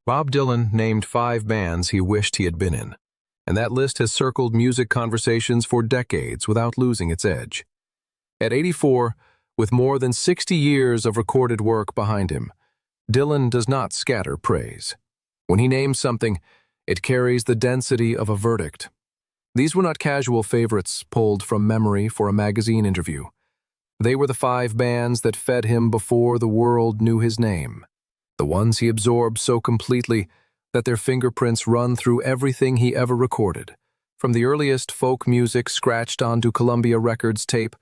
Bob Dylan named 5 bands he wished he had been in, and that list has circled music conversations for decades without losing its edge. At 84, with more than 60 years of recorded work behind him, Dylan does not scatter praise. When he names something, it carries the density of a verdict. These were not casual favorites pulled from memory for a magazine interview. They were the 5 bands that fed him before the world knew his name, the ones he absorbed so completely that their fingerprints run through everything he ever recorded, from the earliest folk music scratched onto Columbia Records tape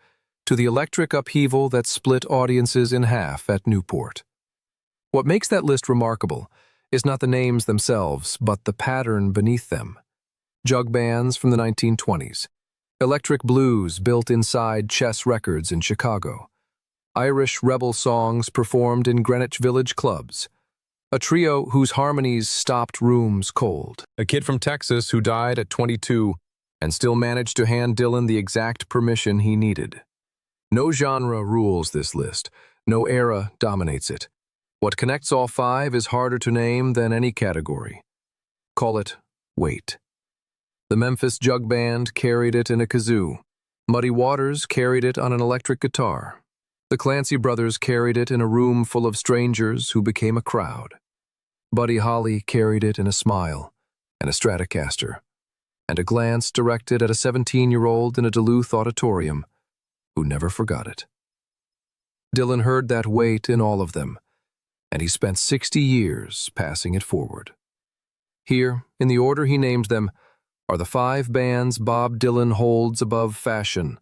to the electric upheaval that split audiences in half at Newport. What makes that list remarkable is not the names themselves, but the pattern beneath them. Jug bands from the 1920s, electric blues built inside Chess Records in Chicago, Irish rebel songs performed in Greenwich Village clubs, a trio whose harmonies stopped rooms cold. A kid from Texas who died at 22 and still managed to hand Dylan the exact permission he needed. No genre rules this list, no era dominates it. What connects all 5 is harder to name than any category. Call it weight. The Memphis Jug Band carried it in a kazoo. Muddy Waters carried it on an electric guitar. The Clancy Brothers carried it in a room full of strangers who became a crowd. Buddy Holly carried it in a smile and a Stratocaster, and a glance directed at a 17-year-old in a Duluth auditorium who never forgot it. Dylan heard that weight in all of them, and he spent 60 years passing it forward. Here, in the order he named them, are the 5 bands Bob Dylan holds above fashion,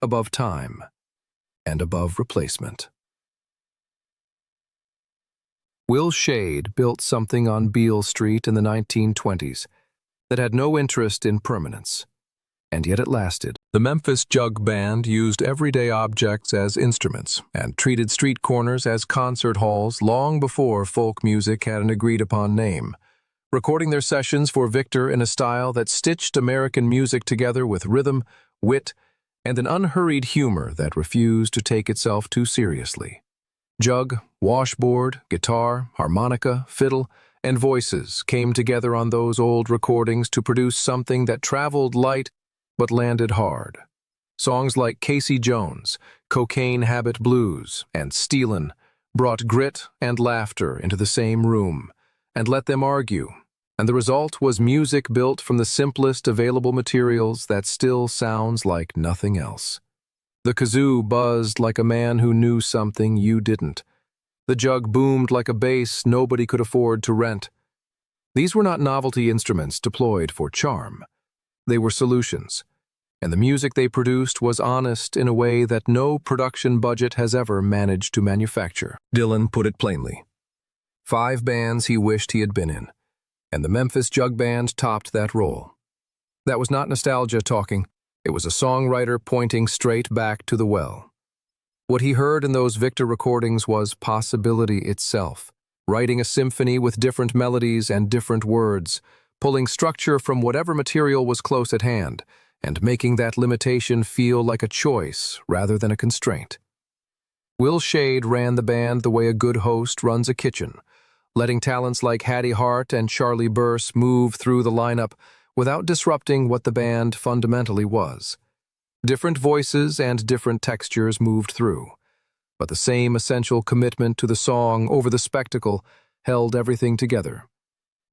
above time, and above replacement. Will Shade built something on Beale Street in the 1920s that had no interest in permanence, and yet it lasted. The Memphis Jug Band used everyday objects as instruments and treated street corners as concert halls long before folk music had an agreed-upon name, recording their sessions for Victor in a style that stitched American music together with rhythm, wit, and an unhurried humor that refused to take itself too seriously. Jug, washboard, guitar, harmonica, fiddle, and voices came together on those old recordings to produce something that traveled light but landed hard. Songs like Casey Jones, Cocaine Habit Blues, and Stealin' brought grit and laughter into the same room and let them argue, and the result was music built from the simplest available materials that still sounds like nothing else. The kazoo buzzed like a man who knew something you didn't. The jug boomed like a bass nobody could afford to rent. These were not novelty instruments deployed for charm. They were solutions, and the music they produced was honest in a way that no production budget has ever managed to manufacture. Dylan put it plainly. 5 bands he wished he had been in, and the Memphis Jug Band topped that role. That was not nostalgia talking. It was a songwriter pointing straight back to the well. What he heard in those Victor recordings was possibility itself, writing a symphony with different melodies and different words, pulling structure from whatever material was close at hand, and making that limitation feel like a choice rather than a constraint. Will Shade ran the band the way a good host runs a kitchen, letting talents like Hattie Hart and Charlie Burse move through the lineup without disrupting what the band fundamentally was. Different voices and different textures moved through, but the same essential commitment to the song over the spectacle held everything together.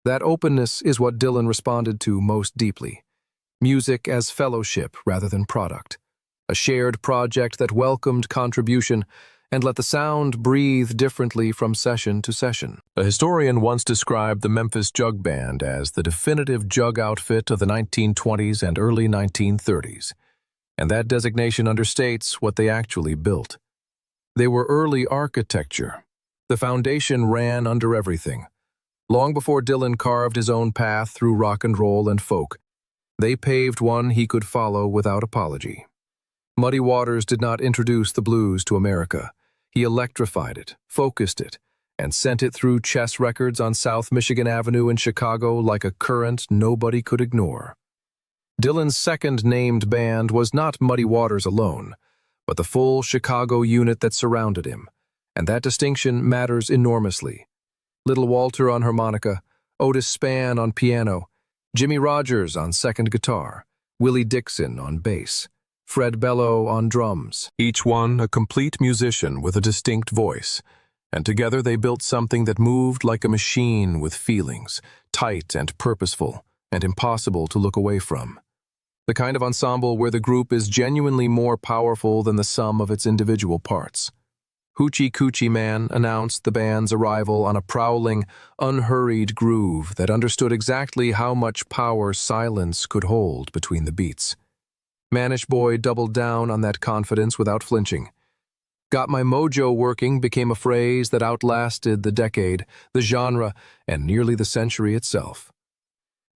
That openness is what Dylan responded to most deeply. Music as fellowship rather than product. A shared project that welcomed contribution and let the sound breathe differently from session to session. A historian once described the Memphis Jug Band as the definitive jug outfit of the 1920s and early 1930s, and that designation understates what they actually built. They were early architecture. The foundation ran under everything. Long before Dylan carved his own path through rock and roll and folk, they paved one he could follow without apology. Muddy Waters did not introduce the blues to America. He electrified it, focused it, and sent it through Chess Records on South Michigan Avenue in Chicago like a current nobody could ignore. Dylan's second named band was not Muddy Waters alone, but the full Chicago unit that surrounded him, and that distinction matters enormously. Little Walter on harmonica, Otis Spann on piano, Jimmy Rogers on second guitar, Willie Dixon on bass, Fred Bello on drums. Each one a complete musician with a distinct voice, and together they built something that moved like a machine with feelings, tight and purposeful, and impossible to look away from. The kind of ensemble where the group is genuinely more powerful than the sum of its individual parts. Hoochie Coochie Man announced the band's arrival on a prowling, unhurried groove that understood exactly how much power silence could hold between the beats. Manish Boy doubled down on that confidence without flinching. Got My Mojo Working became a phrase that outlasted the decade, the genre, and nearly the century itself.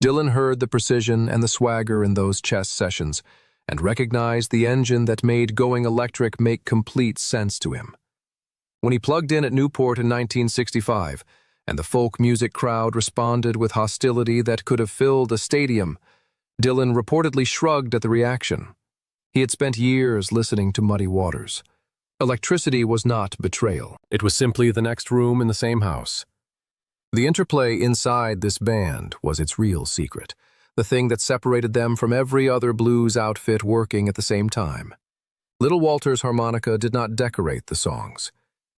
Dylan heard the precision and the swagger in those chess sessions and recognized the engine that made going electric make complete sense to him. When he plugged in at Newport in 1965, and the folk music crowd responded with hostility that could have filled a stadium, Dylan reportedly shrugged at the reaction. He had spent years listening to Muddy Waters. Electricity was not betrayal. It was simply the next room in the same house. The interplay inside this band was its real secret, the thing that separated them from every other blues outfit working at the same time. Little Walter's harmonica did not decorate the songs.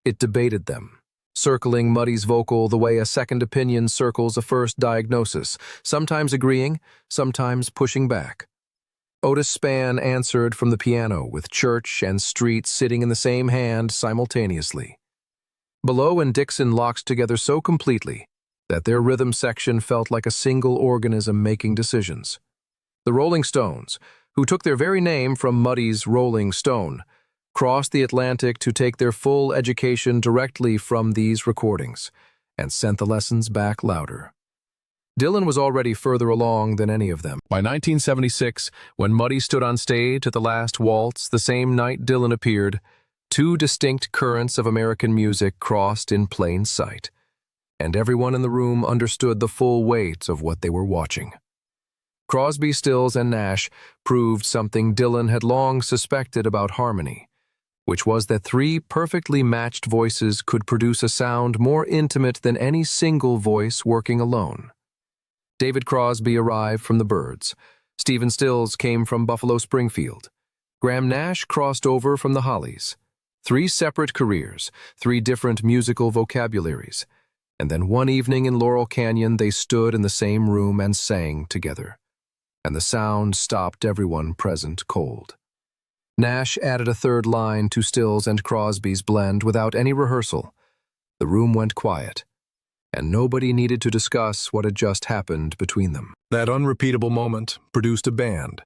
It debated them, circling Muddy's vocal the way a second opinion circles a first diagnosis, sometimes agreeing, sometimes pushing back. Otis Spann answered from the piano, with church and street sitting in the same hand simultaneously. Bello and Dixon locked together so completely that their rhythm section felt like a single organism making decisions. The Rolling Stones, who took their very name from Muddy's Rolling Stone, crossed the Atlantic to take their full education directly from these recordings, and sent the lessons back louder. Dylan was already further along than any of them. By 1976, when Muddy stood on stage at the last waltz, the same night Dylan appeared, two distinct currents of American music crossed in plain sight, and everyone in the room understood the full weight of what they were watching. Crosby, Stills, and Nash proved something Dylan had long suspected about harmony, which was that three perfectly matched voices could produce a sound more intimate than any single voice working alone. David Crosby arrived from the Byrds. Stephen Stills came from Buffalo Springfield. Graham Nash crossed over from the Hollies. Three separate careers, three different musical vocabularies. And then one evening in Laurel Canyon, they stood in the same room and sang together. And the sound stopped everyone present cold. Nash added a third line to Stills and Crosby's blend without any rehearsal. The room went quiet, and nobody needed to discuss what had just happened between them. That unrepeatable moment produced a band,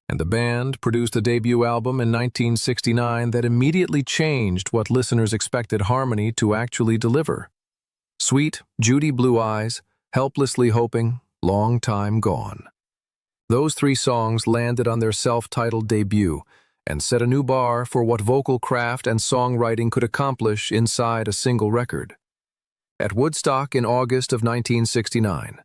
and the band produced a debut album in 1969 that immediately changed what listeners expected harmony to actually deliver. Sweet, Judy Blue Eyes, Helplessly Hoping, Long Time Gone. Those three songs landed on their self-titled debut and set a new bar for what vocal craft and songwriting could accomplish inside a single record. At Woodstock in August of 1969,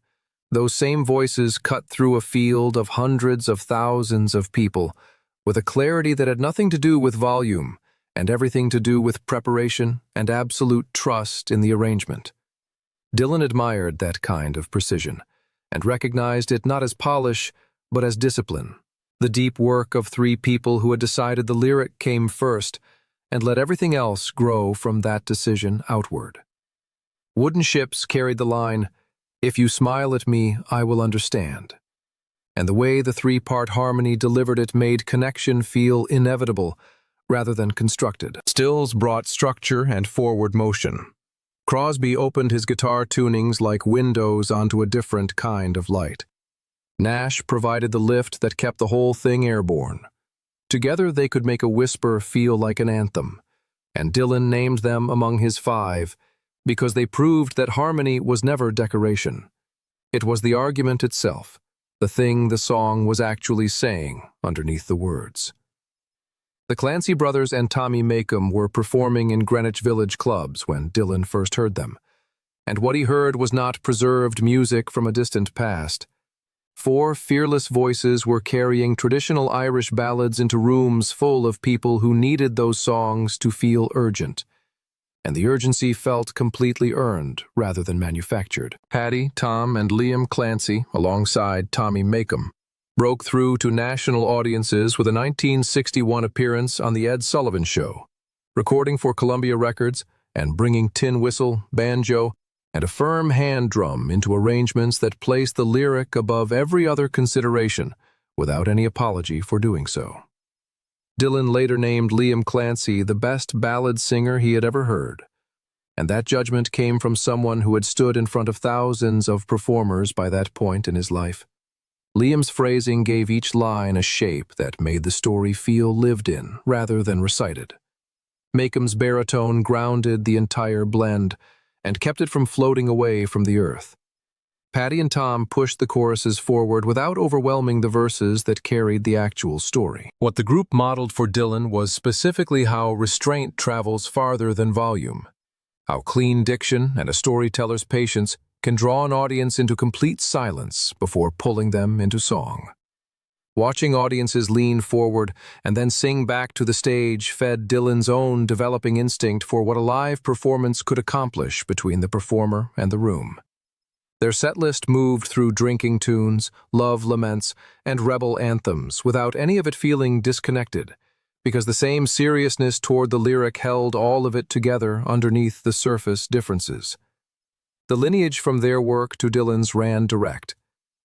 those same voices cut through a field of hundreds of thousands of people with a clarity that had nothing to do with volume and everything to do with preparation and absolute trust in the arrangement. Dylan admired that kind of precision and recognized it not as polish, but as discipline. The deep work of three people who had decided the lyric came first and let everything else grow from that decision outward. Wooden Ships carried the line, "If you smile at me, I will understand." And the way the three-part harmony delivered it made connection feel inevitable rather than constructed. Stills brought structure and forward motion. Crosby opened his guitar tunings like windows onto a different kind of light. Nash provided the lift that kept the whole thing airborne. Together they could make a whisper feel like an anthem, and Dylan named them among his five because they proved that harmony was never decoration. It was the argument itself, the thing the song was actually saying underneath the words. The Clancy Brothers and Tommy Makem were performing in Greenwich Village clubs when Dylan first heard them, and what he heard was not preserved music from a distant past. Four fearless voices were carrying traditional Irish ballads into rooms full of people who needed those songs to feel urgent. and the urgency felt completely earned rather than manufactured. Patty, Tom, and Liam Clancy, alongside Tommy Makem, broke through to national audiences with a 1961 appearance on The Ed Sullivan Show, recording for Columbia Records and bringing tin whistle, banjo, and a firm hand drum into arrangements that placed the lyric above every other consideration without any apology for doing so. Dylan later named Liam Clancy the best ballad singer he had ever heard, and that judgment came from someone who had stood in front of thousands of performers by that point in his life. Liam's phrasing gave each line a shape that made the story feel lived in rather than recited. Makem's baritone grounded the entire blend and kept it from floating away from the earth. Patty and Tom pushed the choruses forward without overwhelming the verses that carried the actual story. What the group modeled for Dylan was specifically how restraint travels farther than volume, how clean diction and a storyteller's patience can draw an audience into complete silence before pulling them into song. Watching audiences lean forward and then sing back to the stage fed Dylan's own developing instinct for what a live performance could accomplish between the performer and the room. Their setlist moved through drinking tunes, love laments, and rebel anthems without any of it feeling disconnected, because the same seriousness toward the lyric held all of it together underneath the surface differences. The lineage from their work to Dylan's ran direct.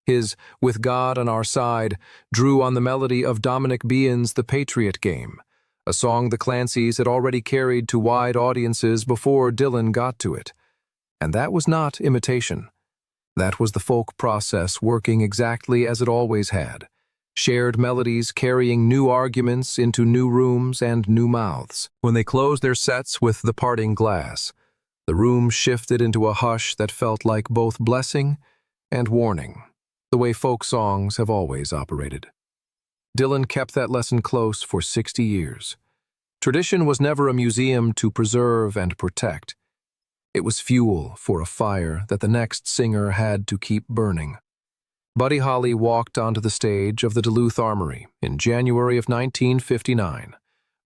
His "With God on Our Side" drew on the melody of Dominic Behan's The Patriot Game, a song the Clancys had already carried to wide audiences before Dylan got to it. And that was not imitation. That was the folk process working exactly as it always had, shared melodies carrying new arguments into new rooms and new mouths. When they closed their sets with The Parting Glass, the room shifted into a hush that felt like both blessing and warning, the way folk songs have always operated. Dylan kept that lesson close for 60 years. Tradition was never a museum to preserve and protect. It was fuel for a fire that the next singer had to keep burning. Buddy Holly walked onto the stage of the Duluth Armory in January of 1959,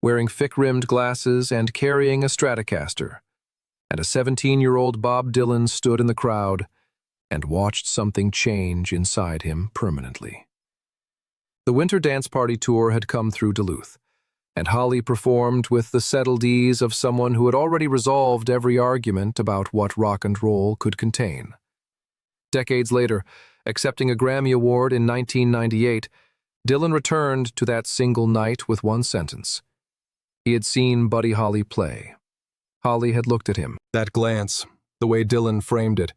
wearing thick-rimmed glasses and carrying a Stratocaster, and a 17-year-old Bob Dylan stood in the crowd and watched something change inside him permanently. The Winter Dance Party Tour had come through Duluth, and Holly performed with the settled ease of someone who had already resolved every argument about what rock and roll could contain. Decades later, accepting a Grammy Award in 1998, Dylan returned to that single night with one sentence. He had seen Buddy Holly play. Holly had looked at him. That glance, the way Dylan framed it,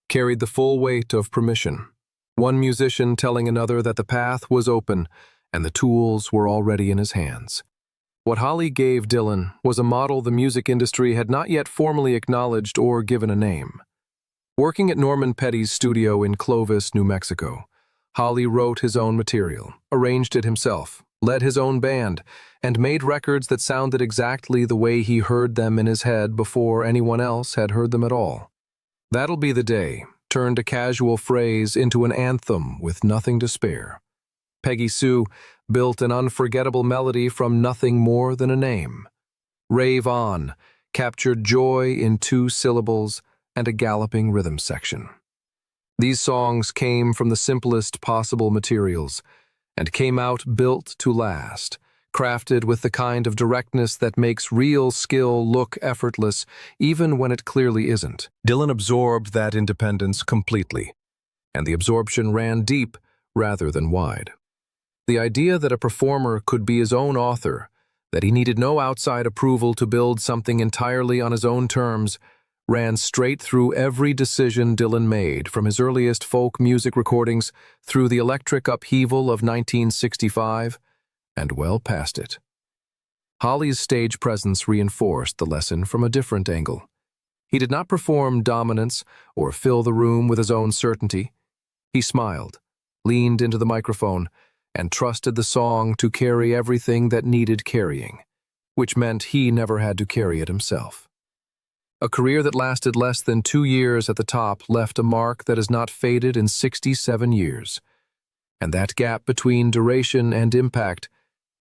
carried the full weight of permission. One musician telling another that the path was open and the tools were already in his hands. What Holly gave Dylan was a model the music industry had not yet formally acknowledged or given a name. Working at Norman Petty's studio in Clovis, New Mexico, Holly wrote his own material, arranged it himself, led his own band, and made records that sounded exactly the way he heard them in his head before anyone else had heard them at all. That'll Be the Day turned a casual phrase into an anthem with nothing to spare. Peggy Sue built an unforgettable melody from nothing more than a name. Rave On captured joy in 2 syllables and a galloping rhythm section. These songs came from the simplest possible materials and came out built to last, crafted with the kind of directness that makes real skill look effortless even when it clearly isn't. Dylan absorbed that independence completely, and the absorption ran deep rather than wide. The idea that a performer could be his own author, that he needed no outside approval to build something entirely on his own terms, ran straight through every decision Dylan made, from his earliest folk music recordings through the electric upheaval of 1965, and well past it. Holly's stage presence reinforced the lesson from a different angle. He did not perform dominance or fill the room with his own certainty. He smiled, leaned into the microphone, and trusted the song to carry everything that needed carrying, which meant he never had to carry it himself. A career that lasted less than 2 years at the top left a mark that has not faded in 67 years. And that gap between duration and impact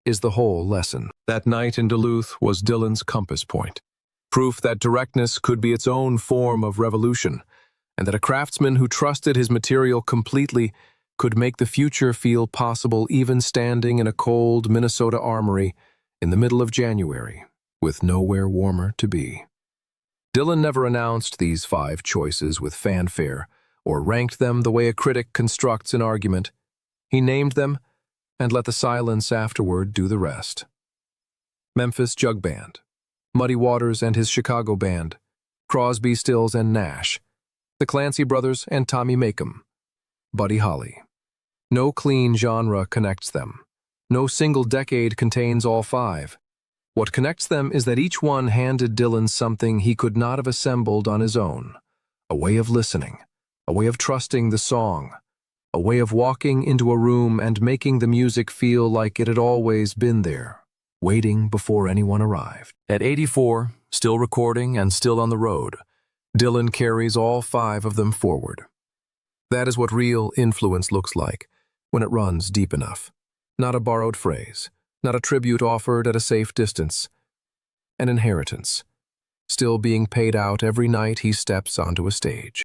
is the whole lesson. That night in Duluth was Dylan's compass point. Proof that directness could be its own form of revolution, and that a craftsman who trusted his material completely could make the future feel possible even standing in a cold Minnesota armory in the middle of January, with nowhere warmer to be. Dylan never announced these 5 choices with fanfare or ranked them the way a critic constructs an argument. He named them and let the silence afterward do the rest. Memphis Jug Band, Muddy Waters and his Chicago Band, Crosby, Stills, and Nash, the Clancy Brothers and Tommy Makem, Buddy Holly. No clean genre connects them. No single decade contains all 5. What connects them is that each one handed Dylan something he could not have assembled on his own, a way of listening, a way of trusting the song, a way of walking into a room and making the music feel like it had always been there, waiting before anyone arrived. At 84, still recording and still on the road, Dylan carries all 5 of them forward. That is what real influence looks like when it runs deep enough. Not a borrowed phrase, not a tribute offered at a safe distance. An inheritance, still being paid out every night he steps onto a stage.